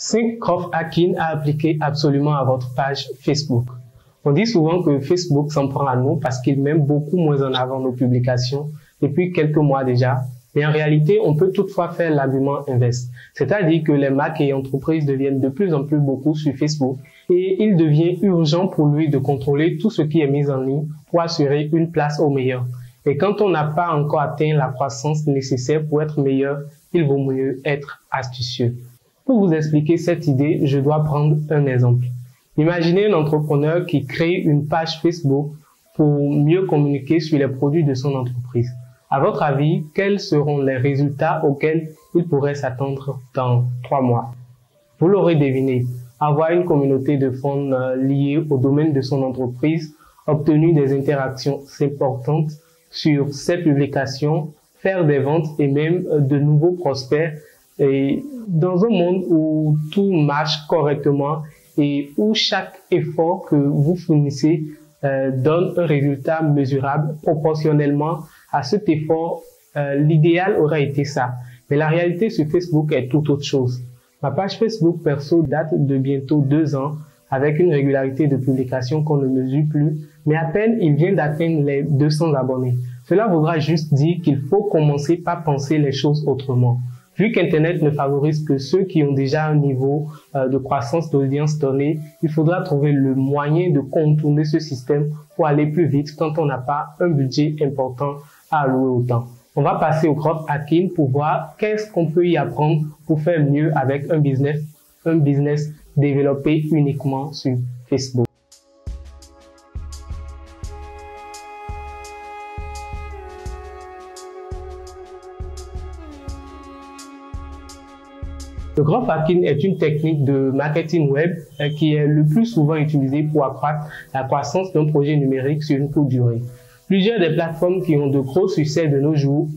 5 growth hacking à appliquer absolument à votre page Facebook. On dit souvent que Facebook s'en prend à nous parce qu'il met beaucoup moins en avant nos publications depuis quelques mois déjà. Mais en réalité, on peut toutefois faire l'argument inverse. C'est-à-dire que les marques et entreprises deviennent de plus en plus beaucoup sur Facebook et il devient urgent pour lui de contrôler tout ce qui est mis en ligne pour assurer une place au meilleur. Et quand on n'a pas encore atteint la croissance nécessaire pour être meilleur, il vaut mieux être astucieux. Pour vous expliquer cette idée, je dois prendre un exemple. Imaginez un entrepreneur qui crée une page Facebook pour mieux communiquer sur les produits de son entreprise. À votre avis, quels seront les résultats auxquels il pourrait s'attendre dans 3 mois? Vous l'aurez deviné, avoir une communauté de fans liée au domaine de son entreprise, obtenir des interactions importantes sur ses publications, faire des ventes et même de nouveaux prospects. Et dans un monde où tout marche correctement et où chaque effort que vous fournissez donne un résultat mesurable proportionnellement à cet effort, l'idéal aurait été ça. Mais la réalité sur Facebook est tout autre chose. Ma page Facebook perso date de bientôt 2 ans avec une régularité de publication qu'on ne mesure plus, mais à peine il vient d'atteindre les 200 abonnés. Cela voudra juste dire qu'il faut commencer par penser les choses autrement. Vu qu'Internet ne favorise que ceux qui ont déjà un niveau de croissance d'audience donné, il faudra trouver le moyen de contourner ce système pour aller plus vite quand on n'a pas un budget important à allouer au temps. On va passer au growth hacking pour voir qu'est-ce qu'on peut y apprendre pour faire mieux avec un business développé uniquement sur Facebook. Le growth hacking est une technique de marketing web qui est le plus souvent utilisée pour accroître la croissance d'un projet numérique sur une courte durée. Plusieurs des plateformes qui ont de gros succès de nos jours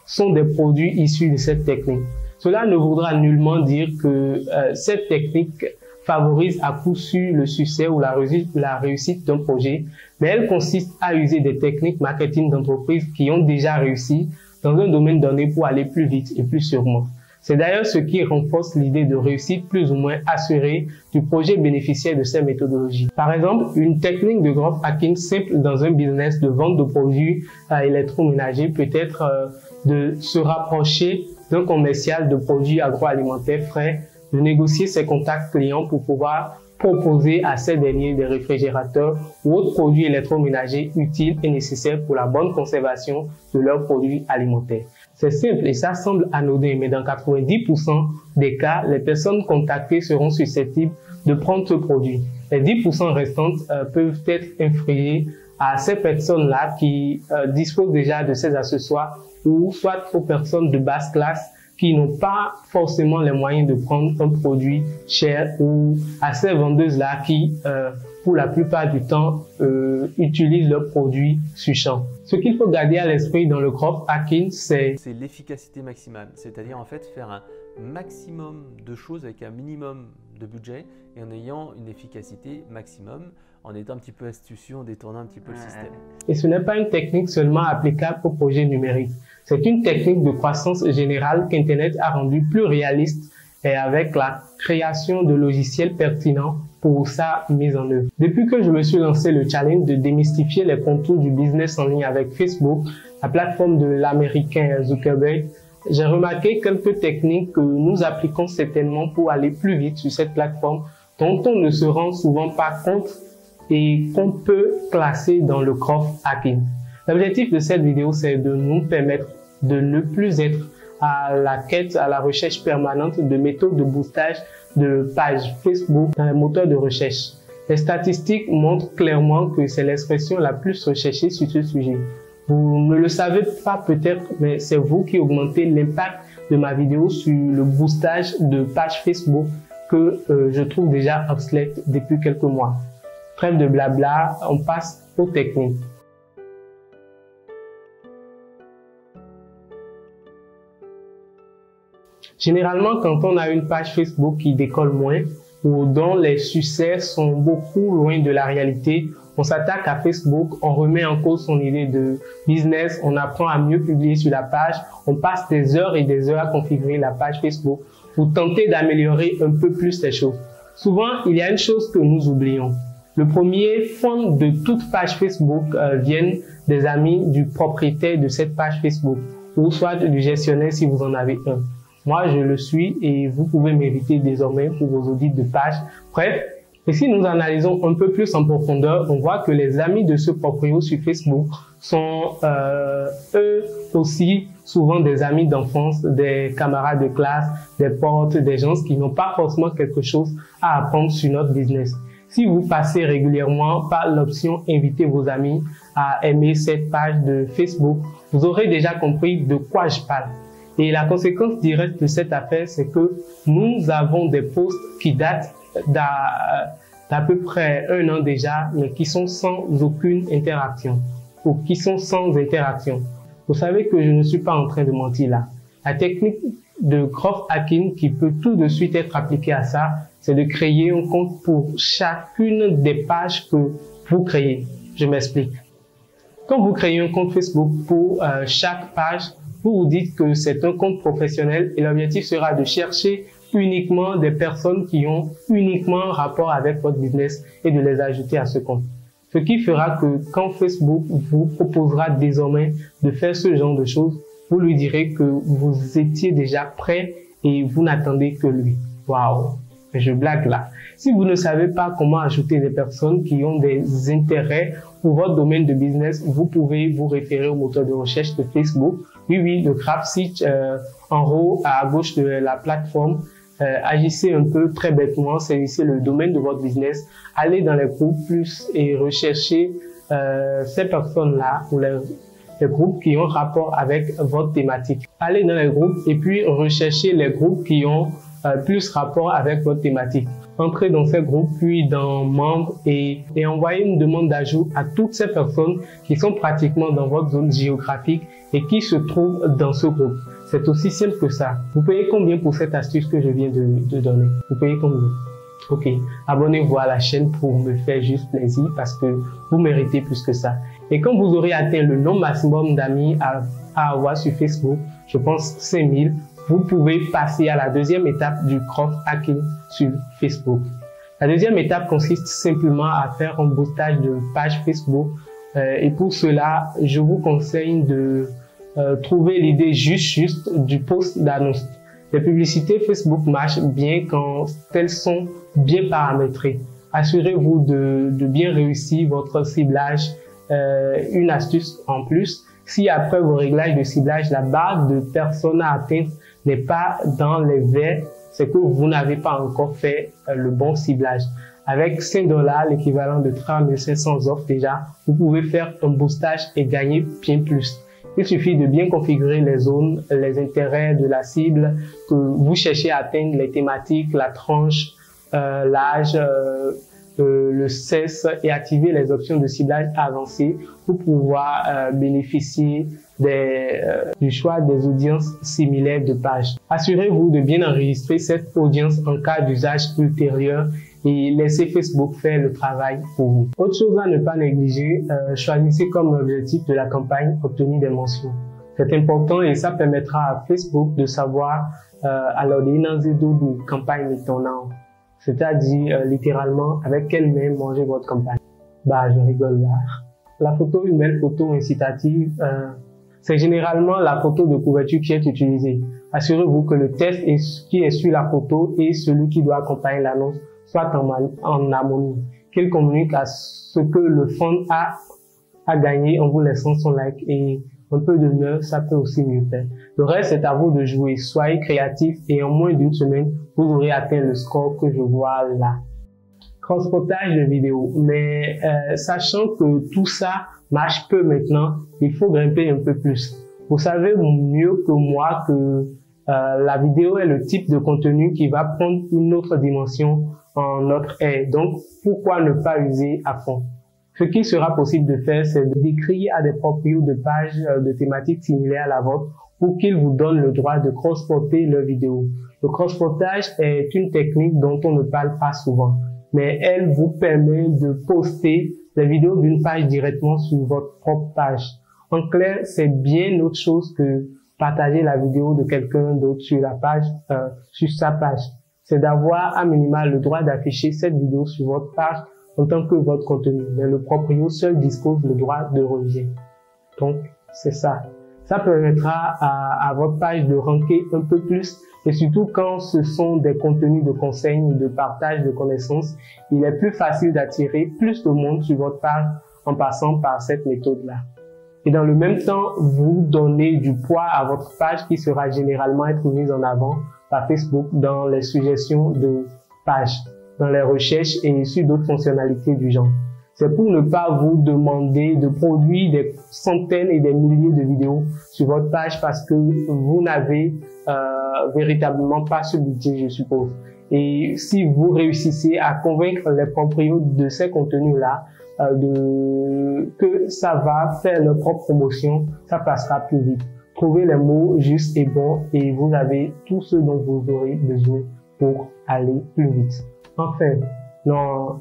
sont des produits issus de cette technique. Cela ne voudra nullement dire que cette technique favorise à coup sûr le succès ou la réussite d'un projet, mais elle consiste à user des techniques marketing d'entreprise qui ont déjà réussi dans un domaine donné pour aller plus vite et plus sûrement. C'est d'ailleurs ce qui renforce l'idée de réussite plus ou moins assurée du projet bénéficiaire de ces méthodologies. Par exemple, une technique de growth hacking simple dans un business de vente de produits électroménagers peut être de se rapprocher d'un commercial de produits agroalimentaires frais, de négocier ses contacts clients pour pouvoir proposer à ces derniers des réfrigérateurs ou autres produits électroménagers utiles et nécessaires pour la bonne conservation de leurs produits alimentaires. C'est simple et ça semble anodin, mais dans 90% des cas, les personnes contactées seront susceptibles de prendre ce produit. Les 10% restantes peuvent être influées à ces personnes-là qui disposent déjà de ces accessoires ou soit aux personnes de basse classe qui n'ont pas forcément les moyens de prendre un produit cher ou à ces vendeuses-là qui, pour la plupart du temps, utilisent leurs produits sur champ. Ce qu'il faut garder à l'esprit dans le growth hacking, c'est l'efficacité maximale, c'est-à-dire en fait faire un maximum de choses avec un minimum de budget et en ayant une efficacité maximum, en étant un petit peu astucieux, en détournant un petit peu le système. Et ce n'est pas une technique seulement applicable aux projets numériques. C'est une technique de croissance générale qu'Internet a rendue plus réaliste et avec la création de logiciels pertinents pour sa mise en œuvre. Depuis que je me suis lancé le challenge de démystifier les contours du business en ligne avec Facebook, la plateforme de l'américain Zuckerberg, j'ai remarqué quelques techniques que nous appliquons certainement pour aller plus vite sur cette plateforme dont on ne se rend souvent pas compte et qu'on peut classer dans le growth hacking. L'objectif de cette vidéo, c'est de nous permettre de ne plus être à la quête, à la recherche permanente de méthodes de boostage de pages Facebook dans les moteurs de recherche. Les statistiques montrent clairement que c'est l'expression la plus recherchée sur ce sujet. Vous ne le savez pas peut-être, mais c'est vous qui augmentez l'impact de ma vidéo sur le boostage de pages Facebook que je trouve déjà obsolète depuis quelques mois. Trêve de blabla, on passe aux techniques. Généralement, quand on a une page Facebook qui décolle moins ou dont les succès sont beaucoup loin de la réalité, on s'attaque à Facebook, on remet en cause son idée de business, on apprend à mieux publier sur la page, on passe des heures et des heures à configurer la page Facebook, vous tentez d'améliorer un peu plus les choses. Souvent, il y a une chose que nous oublions. Le premier fond de toute page Facebook viennent des amis du propriétaire de cette page Facebook ou soit du gestionnaire si vous en avez un. Moi, je le suis et vous pouvez m'inviter désormais pour vos audits de page. Bref, et si nous analysons un peu plus en profondeur, on voit que les amis de ce proprio sur Facebook sont eux aussi souvent des amis d'enfance, des camarades de classe, des potes, des gens qui n'ont pas forcément quelque chose à apprendre sur notre business. Si vous passez régulièrement par l'option « Inviter vos amis » à aimer cette page de Facebook, vous aurez déjà compris de quoi je parle. Et la conséquence directe de cette affaire, c'est que nous avons des posts qui datent d'à peu près 1 an déjà, mais qui sont sans aucune interaction ou qui sont sans interaction. Vous savez que je ne suis pas en train de mentir là. La technique de growth hacking qui peut tout de suite être appliquée à ça, c'est de créer un compte pour chacune des pages que vous créez. Je m'explique. Quand vous créez un compte Facebook pour chaque page, vous vous dites que c'est un compte professionnel et l'objectif sera de chercher uniquement des personnes qui ont uniquement rapport avec votre business et de les ajouter à ce compte. Ce qui fera que quand Facebook vous proposera désormais de faire ce genre de choses, vous lui direz que vous étiez déjà prêt et vous n'attendez que lui. Waouh! Je blague là. Si vous ne savez pas comment ajouter des personnes qui ont des intérêts pour votre domaine de business, vous pouvez vous référer au moteur de recherche de Facebook. Oui, le graphique en haut à gauche de la plateforme. Agissez un peu très bêtement, saisissez le domaine de votre business, allez dans les groupes plus et recherchez ces personnes-là ou les groupes qui ont rapport avec votre thématique. Allez dans les groupes et puis recherchez les groupes qui ont plus rapport avec votre thématique. Entrez dans ces groupes, puis dans membres et envoyez une demande d'ajout à toutes ces personnes qui sont pratiquement dans votre zone géographique et qui se trouvent dans ce groupe. C'est aussi simple que ça. Vous payez combien pour cette astuce que je viens de donner? Vous payez combien? Ok. Abonnez-vous à la chaîne pour me faire juste plaisir parce que vous méritez plus que ça. Et quand vous aurez atteint le nombre maximum d'amis à avoir sur Facebook, je pense 5000, vous pouvez passer à la deuxième étape du growth hacking sur Facebook. La deuxième étape consiste simplement à faire un boostage de page Facebook. Et pour cela, je vous conseille de trouver l'idée juste du post d'annonce. Les publicités Facebook marchent bien quand elles sont bien paramétrées. Assurez-vous de bien réussir votre ciblage. Une astuce en plus, si après vos réglages de ciblage, la barre de personnes à atteindre n'est pas dans les verts, c'est que vous n'avez pas encore fait le bon ciblage. Avec $5, l'équivalent de 3500 offres déjà, vous pouvez faire un boostage et gagner bien plus. Il suffit de bien configurer les zones, les intérêts de la cible que vous cherchez à atteindre, les thématiques, la tranche, l'âge, le sexe et activer les options de ciblage avancées pour pouvoir bénéficier du choix des audiences similaires de pages. Assurez-vous de bien enregistrer cette audience en cas d'usage ultérieur et laissez Facebook faire le travail pour vous. Autre chose à ne pas négliger, choisissez comme objectif de la campagne obtenir des mentions. C'est important et ça permettra à Facebook de savoir alors des campagne de ton nom. C'est-à-dire littéralement avec quelle main manger votre campagne. Bah, je rigole là. La photo, une belle photo incitative, c'est généralement la photo de couverture qui est utilisée. Assurez-vous que le texte qui est sur la photo et celui qui doit accompagner l'annonce soit en harmonie, qu'il communique à ce que le fond a gagné en vous laissant son like et un peu de mieux, ça peut aussi mieux faire. Le reste, c'est à vous de jouer. Soyez créatif et en moins d'une semaine, vous aurez atteint le score que je vois là. Cross-potage de vidéos. Mais sachant que tout ça marche peu maintenant, il faut grimper un peu plus. Vous savez mieux que moi que la vidéo est le type de contenu qui va prendre une autre dimension en notre ère. Donc, pourquoi ne pas user à fond? Ce qui sera possible de faire, c'est d'écrire à des proprios de pages de thématiques similaires à la vôtre pour qu'ils vous donnent le droit de cross-poster leurs vidéos. Le cross-postage est une technique dont on ne parle pas souvent, mais elle vous permet de poster les vidéos d'une page directement sur votre propre page. En clair, c'est bien autre chose que partager la vidéo de quelqu'un d'autre sur la page, sur sa page. C'est d'avoir à minima le droit d'afficher cette vidéo sur votre page en tant que votre contenu. Mais le proprio seul dispose le droit de rejet. Donc, c'est ça. Ça permettra à votre page de ranker un peu plus, et surtout quand ce sont des contenus de conseils ou de partage de connaissances, il est plus facile d'attirer plus de monde sur votre page en passant par cette méthode-là. Et dans le même temps, vous donnez du poids à votre page qui sera généralement être mise en avant par Facebook dans les suggestions de pages, dans les recherches et sur d'autres fonctionnalités du genre. C'est pour ne pas vous demander de produire des centaines et des milliers de vidéos sur votre page parce que vous n'avez véritablement pas ce budget, je suppose. Et si vous réussissez à convaincre les proprios de ces contenus-là, que ça va faire leur propre promotion, ça passera plus vite. Trouvez les mots justes et bons et vous avez tout ce dont vous aurez besoin pour aller plus vite. Enfin, on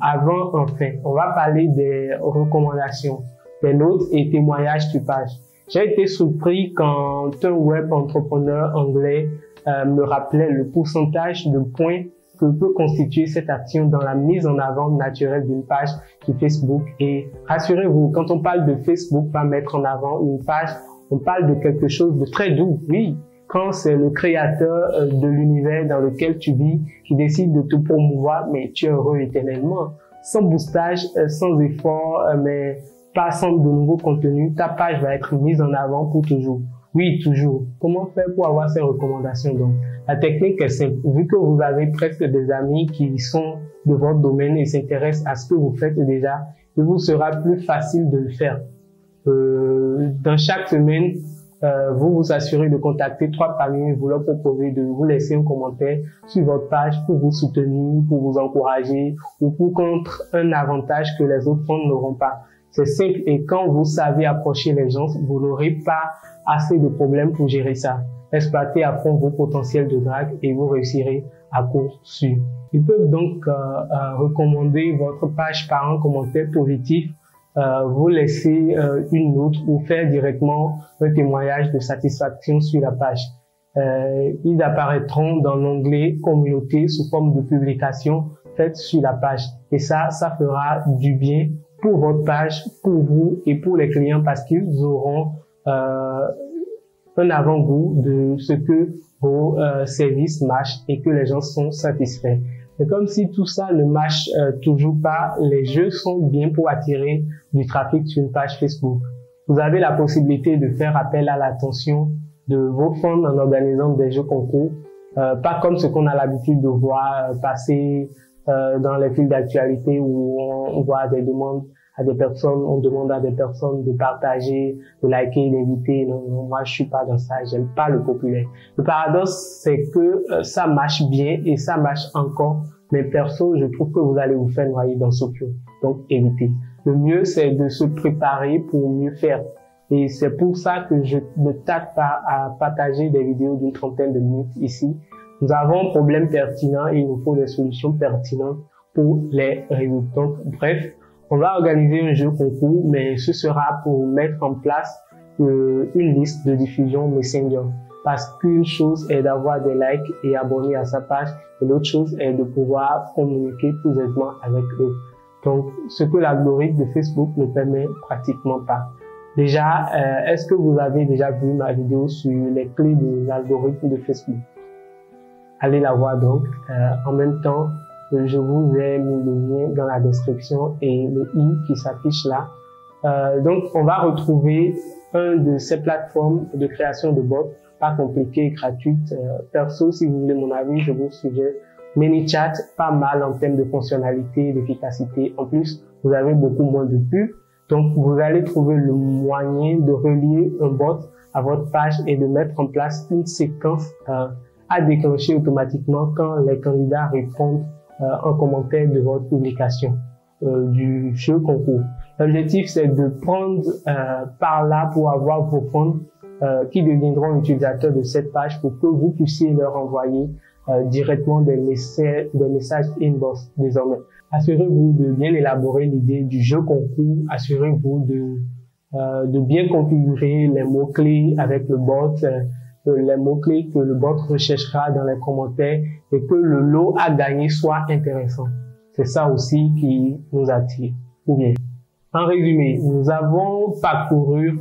va parler des recommandations, des notes et témoignages sur page. J'ai été surpris quand un web entrepreneur anglais me rappelait le pourcentage de points que peut constituer cette action dans la mise en avant naturelle d'une page sur Facebook. Et rassurez-vous, quand on parle de Facebook, pas mettre en avant une page, on parle de quelque chose de très doux, oui. Quand c'est le créateur de l'univers dans lequel tu vis qui décide de te promouvoir, mais tu es heureux éternellement. Sans boostage, sans effort, mais pas sans de nouveaux contenus, ta page va être mise en avant pour toujours. Oui, toujours. Comment faire pour avoir ces recommandations donc? La technique est simple. Vu que vous avez presque des amis qui sont de votre domaine et s'intéressent à ce que vous faites déjà, il vous sera plus facile de le faire. Dans chaque semaine, vous vous assurez de contacter 3 parmi eux, vous leur proposez de vous laisser un commentaire sur votre page pour vous soutenir, pour vous encourager ou pour contre un avantage que les autres fonds n'auront pas. C'est simple et quand vous savez approcher les gens, vous n'aurez pas assez de problèmes pour gérer ça. Exploitez à fond vos potentiels de drague et vous réussirez à court sûr. Ils peuvent donc recommander votre page par un commentaire positif, vous laisser une note ou faire directement un témoignage de satisfaction sur la page. Ils apparaîtront dans l'onglet communauté sous forme de publication faite sur la page. Et ça fera du bien pour votre page, pour vous et pour les clients parce qu'ils auront un avant-goût de ce que vos services marchent et que les gens sont satisfaits. C'est comme si tout ça ne marche toujours pas, les jeux sont bien pour attirer du trafic sur une page Facebook. Vous avez la possibilité de faire appel à l'attention de vos fans en organisant des jeux concours, pas comme ce qu'on a l'habitude de voir passer dans les fils d'actualité où on voit des demandes à des personnes, on demande à des personnes de partager, de liker, d'inviter. Non, moi je suis pas dans ça, j'aime pas le populaire. Le paradoxe c'est que ça marche bien et ça marche encore, mais perso je trouve que vous allez vous faire noyer dans ce flot, donc évitez. Le mieux c'est de se préparer pour mieux faire. Et c'est pour ça que je ne tâte pas à partager des vidéos d'une trentaine de minutes ici. Nous avons un problème pertinent et il nous faut des solutions pertinentes pour les résoudre. Donc bref, on va organiser un jeu concours, mais ce sera pour mettre en place une liste de diffusion Messenger. Parce qu'une chose est d'avoir des likes et abonnés à sa page, et l'autre chose est de pouvoir communiquer plus aisément avec eux. Donc, ce que l'algorithme de Facebook ne permet pratiquement pas. Déjà, est-ce que vous avez déjà vu ma vidéo sur les clés de l'algorithme de Facebook? Allez la voir donc. En même temps, je vous ai mis le lien dans la description et le i qui s'affiche là. Donc, on va retrouver un de ces plateformes de création de bots, pas compliquées et gratuites. Perso, si vous voulez mon avis, je vous suggère ManyChat, pas mal en termes de fonctionnalité et d'efficacité. En plus, vous avez beaucoup moins de pubs. Donc, vous allez trouver le moyen de relier un bot à votre page et de mettre en place une séquence à déclencher automatiquement quand les candidats répondent en commentaire de votre publication du jeu concours. L'objectif, c'est de prendre par là pour avoir vos fans qui deviendront utilisateurs de cette page pour que vous puissiez leur envoyer directement des messages inbox désormais. Assurez-vous de bien élaborer l'idée du jeu concours. Assurez-vous de bien configurer les mots-clés avec le bot. les mots-clés que le bot recherchera dans les commentaires et que le lot à gagner soit intéressant. C'est ça aussi qui nous attire. Ou bien, en résumé, nous avons parcouru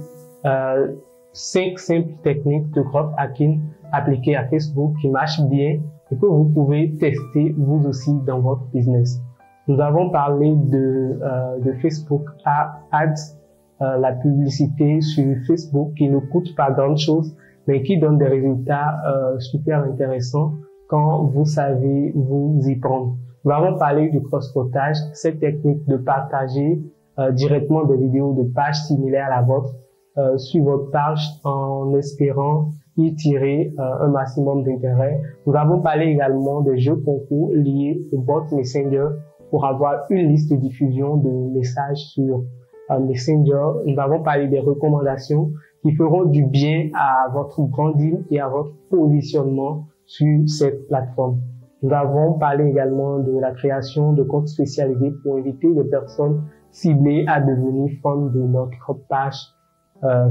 5 simples techniques de growth hacking appliquées à Facebook qui marchent bien et que vous pouvez tester vous aussi dans votre business. Nous avons parlé de Facebook Ads, la publicité sur Facebook qui ne coûte pas grand chose, mais qui donne des résultats super intéressants quand vous savez vous y prendre. Nous avons parlé du cross-potage, cette technique de partager directement des vidéos de pages similaires à la vôtre sur votre page en espérant y tirer un maximum d'intérêt. Nous avons parlé également des jeux concours liés au bot Messenger pour avoir une liste de diffusion de messages sur Messenger. Nous avons parlé des recommandations qui feront du bien à votre branding et à votre positionnement sur cette plateforme. Nous avons parlé également de la création de comptes spécialisés pour inviter les personnes ciblées à devenir fans de notre page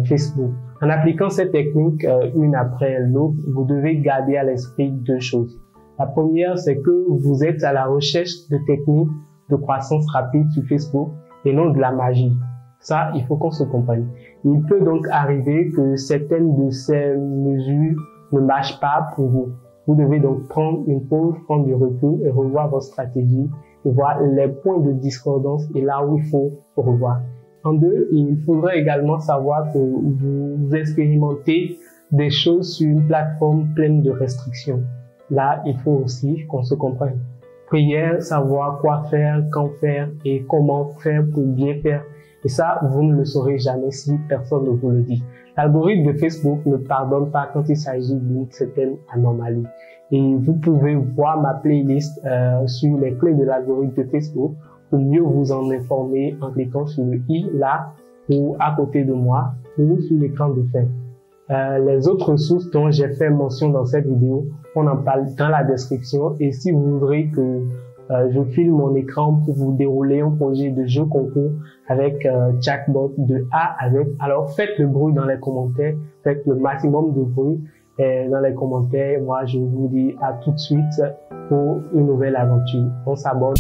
Facebook. En appliquant cette technique une après l'autre, vous devez garder à l'esprit 2 choses. La première, c'est que vous êtes à la recherche de techniques de croissance rapide sur Facebook et non de la magie. Ça, il faut qu'on se comprenne. Il peut donc arriver que certaines de ces mesures ne marchent pas pour vous. Vous devez donc prendre une pause, prendre du recul et revoir votre stratégie et voir les points de discordance et là où il faut revoir. En 2, il faudrait également savoir que vous expérimentez des choses sur une plateforme pleine de restrictions. Là, il faut aussi qu'on se comprenne. Prière, savoir quoi faire, quand faire et comment faire pour bien faire. Et ça, vous ne le saurez jamais si personne ne vous le dit. L'algorithme de Facebook ne pardonne pas quand il s'agit d'une certaine anomalie. Et vous pouvez voir ma playlist sur les clés de l'algorithme de Facebook pour mieux vous en informer en cliquant sur le i là ou à côté de moi ou sur l'écran de fin. Les autres ressources dont j'ai fait mention dans cette vidéo, on en parle dans la description. Et si vous voudrez que je filme mon écran pour vous dérouler un projet de jeu concours avec chatbot de A à Z, alors faites le bruit dans les commentaires, faites le maximum de bruit dans les commentaires. Moi, je vous dis à tout de suite pour une nouvelle aventure. On s'abonne.